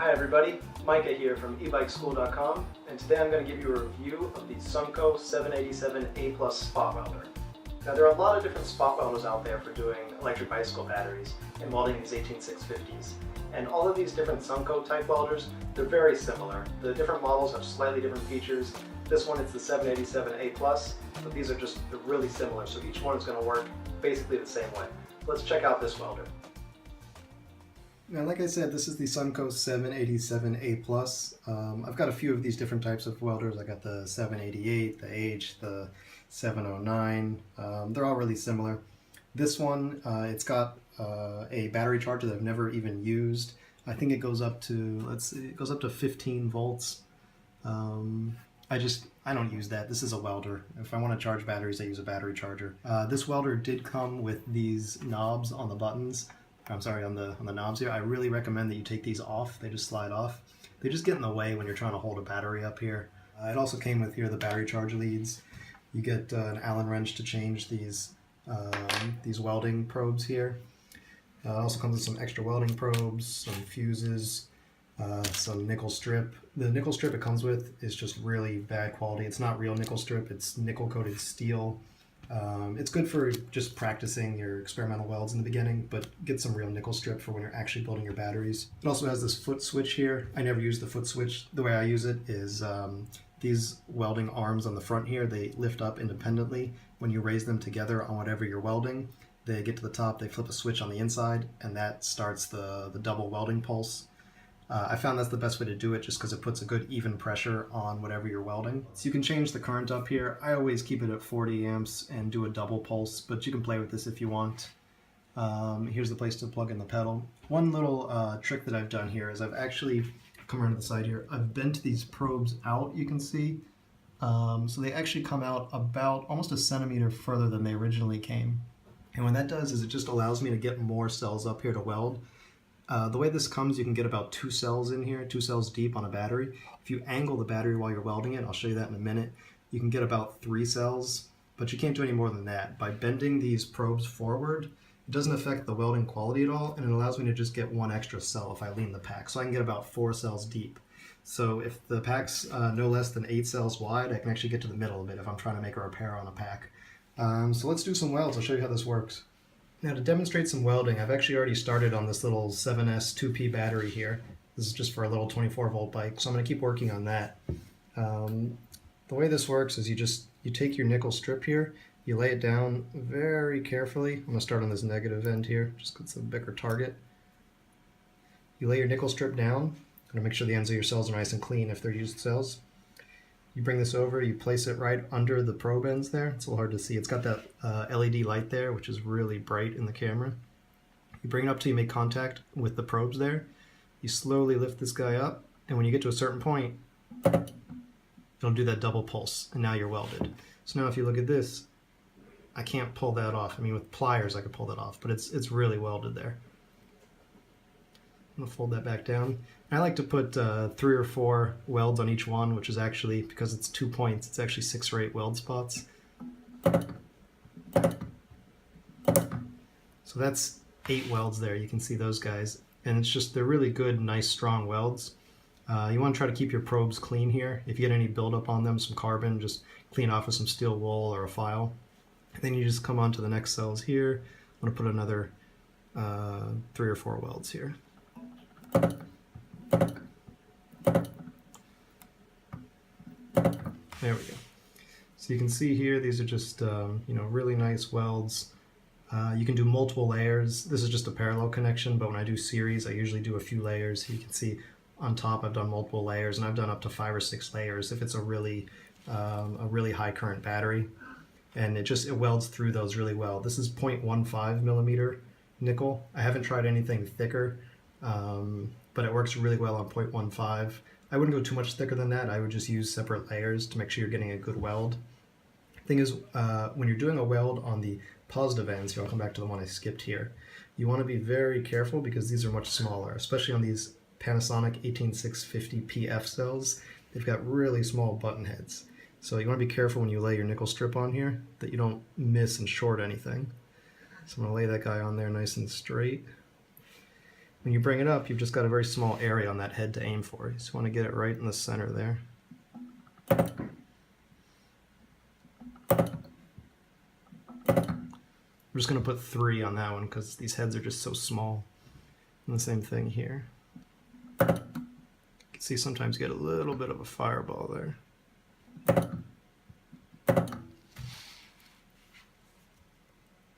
Hi everybody, Micah here from ebikeschool.com, and today I'm going to give you a review of the Sunco 787A Plus spot welder. Now there are a lot of different spot welders out there for doing electric bicycle batteries and welding these 18650s. And all of these different Sunco type welders, they're very similar. The different models have slightly different features. This one is the 787A Plus, but these are they're really similar, so each one is going to work basically the same way. Let's check out this welder. Now, like I said, this is the Sunco 787A Plus. I've got a few of these different types of welders. I got the 788, the H, the 709. They're all really similar. This one, it's got a battery charger that I've never even used. I think it goes up to, it goes up to 15 volts. I don't use that. This is a welder. If I want to charge batteries, I use a battery charger. This welder did come with these knobs on the buttons. I'm sorry, on the knobs here. I really recommend that you take these off. They just slide off. They just get in the way when you're trying to hold a battery up here. It also came with here the battery charge leads. You get an Allen wrench to change these welding probes here. It also comes with some extra welding probes, some fuses, some nickel strip. The nickel strip it comes with is just really bad quality. It's not real nickel strip, it's nickel coated steel. It's good for just practicing your experimental welds in the beginning, but get some real nickel strip for when you're actually building your batteries. It also has this foot switch here. I never use the foot switch. The way I use it is these welding arms on the front here, they lift up independently. When you raise them together on whatever you're welding, they get to the top, they flip a switch on the inside, and that starts the double welding pulse. I found that's the best way to do it just because it puts a good even pressure on whatever you're welding. So you can change the current up here. I always keep it at 40 amps and do a double pulse, but you can play with this if you want. Here's the place to plug in the pedal. One little trick that I've done here is I've actually come around to the side here. I've bent these probes out, you can see. So they actually come out about almost a centimeter further than they originally came. And what that does is it just allows me to get more cells up here to weld. The way this comes, you can get about 2 cells in here, 2 cells deep on a battery. If you angle the battery while you're welding it, I'll show you that in a minute, you can get about 3 cells, but you can't do any more than that. By bending these probes forward, it doesn't affect the welding quality at all, and it allows me to just get 1 extra cell if I lean the pack. So I can get about 4 cells deep. So if the pack's no less than 8 cells wide, I can actually get to the middle of it if I'm trying to make a repair on a pack. So let's do some welds. I'll show you how this works. Now to demonstrate some welding, I've actually already started on this little 7S 2P battery here. This is just for a little 24 volt bike, so I'm going to keep working on that. The way this works is you take your nickel strip here, you lay it down very carefully. I'm going to start on this negative end here, just because it's a bigger target. You lay your nickel strip down. I'm going to make sure the ends of your cells are nice and clean if they're used cells. You bring this over, you place it right under the probe ends there. It's a little hard to see. It's got that LED light there, which is really bright in the camera. You bring it up till you make contact with the probes there. You slowly lift this guy up, and when you get to a certain point, it'll do that double pulse, and now you're welded. So now if you look at this, I can't pull that off. I mean, with pliers I could pull that off, but it's really welded there. I'm going to fold that back down. I like to put 3 or 4 welds on each one, which is actually, because it's 2 points, it's actually 6 or 8 weld spots. So that's 8 welds there, you can see those guys. And it's just, they're really good, nice, strong welds. You want to try to keep your probes clean here. If you get any buildup on them, some carbon, just clean off with some steel wool or a file. And then you just come on to the next cells here. I'm going to put another 3 or 4 welds here. There we go. So you can see here, these are just really nice welds. You can do multiple layers. This is just a parallel connection, but when I do series, I usually do a few layers. You can see on top I've done multiple layers, and I've done up to 5 or 6 layers if it's a really high current battery, and it welds through those really well. This is 0.15 millimeter nickel. I haven't tried anything thicker, but it works really well on 0.15. I wouldn't go too much thicker than that. I would just use separate layers to make sure you're getting a good weld. Thing is, when you're doing a weld on the positive ends, here I'll come back to the one I skipped here, you want to be very careful because these are much smaller, especially on these Panasonic 18650 PF cells. They've got really small button heads. So you want to be careful when you lay your nickel strip on here that you don't miss and short anything. So I'm going to lay that guy on there nice and straight. When you bring it up, you've just got a very small area on that head to aim for. You just want to get it right in the center there. I'm just going to put 3 on that one because these heads are just so small. And the same thing here. You can see sometimes you get a little bit of a fireball there.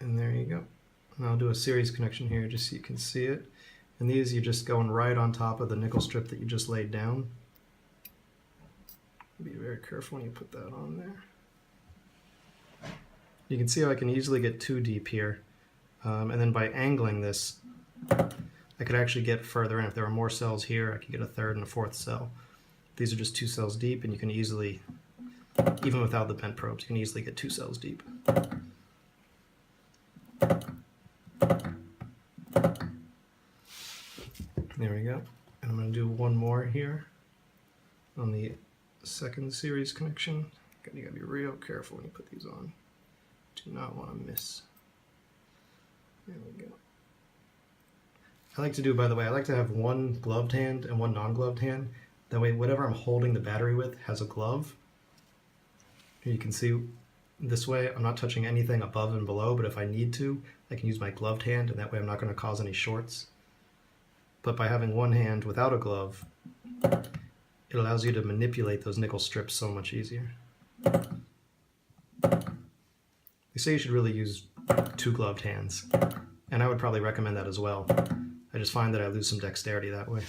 And there you go. And I'll do a series connection here just so you can see it. And these, you're just going right on top of the nickel strip that you just laid down. Be very careful when you put that on there. You can see how I can easily get too deep here. And then by angling this, I could actually get further in. If there were more cells here, I could get a 3rd and a 4th cell. These are just 2 cells deep, and you can easily, even without the bent probes, you can easily get 2 cells deep. There we go. And I'm going to do one more here on the second series connection. You got to be real careful when you put these on. Do not want to miss. There we go. I like to do, by the way, I like to have one gloved hand and one non-gloved hand. That way, whatever I'm holding the battery with has a glove. You can see this way, I'm not touching anything above and below, but if I need to, I can use my gloved hand, and that way I'm not going to cause any shorts. But by having one hand without a glove, it allows you to manipulate those nickel strips so much easier. They say you should really use 2 gloved hands, and I would probably recommend that as well. I just find that I lose some dexterity that way.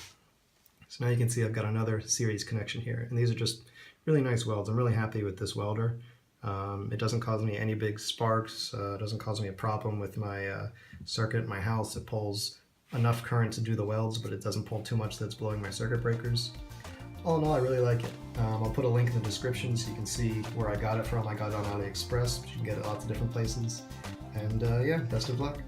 So now you can see I've got another series connection here, and these are just really nice welds. I'm really happy with this welder. It doesn't cause me any big sparks, it doesn't cause me a problem with my circuit in my house. It pulls enough current to do the welds, but it doesn't pull too much that's blowing my circuit breakers. All in all, I really like it. I'll put a link in the description so you can see where I got it from. I got it on AliExpress, but you can get it lots of different places. And yeah, best of luck.